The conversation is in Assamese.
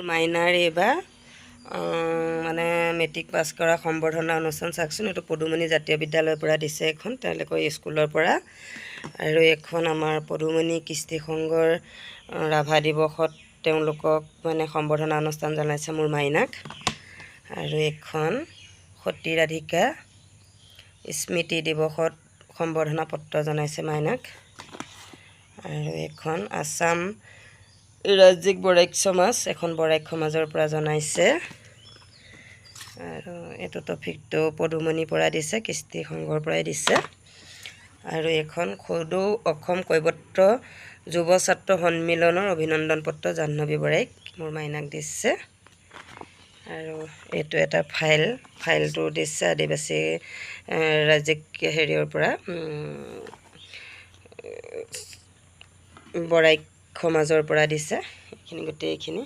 মাইনাৰ এইবাৰ মানে মেট্ৰিক পাছ কৰা সম্বৰ্ধনা অনুষ্ঠান চাওকচোন। এইটো পদুমণি জাতীয় বিদ্যালয়ৰ পৰা দিছে এখন, তেওঁলোকৰ স্কুলৰ পৰা। আৰু এখন আমাৰ পদুমণি কৃষ্টি সংঘৰ ৰাভা দিৱসত তেওঁলোকক মানে সম্বৰ্ধনা অনুষ্ঠান জনাইছে মোৰ মাইনাক। আৰু এখন সতী ৰাধিকা স্মৃতি দিৱসত সম্বৰ্ধনা পত্ৰ জনাইছে মাইনাক। আৰু এখন আছাম ৰাজ্যিক বৰাইক সমাজ, এখন বৰাইক সমাজৰ পৰা জনাইছে। আৰু এইটো টপিকটো পদুমণিৰ পৰা দিছে, কৃষ্টি সংঘৰ পৰাই দিছে। আৰু এখন সদৌ অসম কৈৱৰ্ত যুৱ ছাত্ৰ সন্মিলনৰ অভিনন্দন পত্ৰ জাহ্নৱী বৰাইক মোৰ মাইনাক দিছে। আৰু এইটো এটা ফাইলটো দিছে আদিবাসী ৰাজ্যিক হেৰিয়ৰ পৰা, বৰাইক সমাজৰ পৰা দিছে। এইখিনি গোটেইখিনি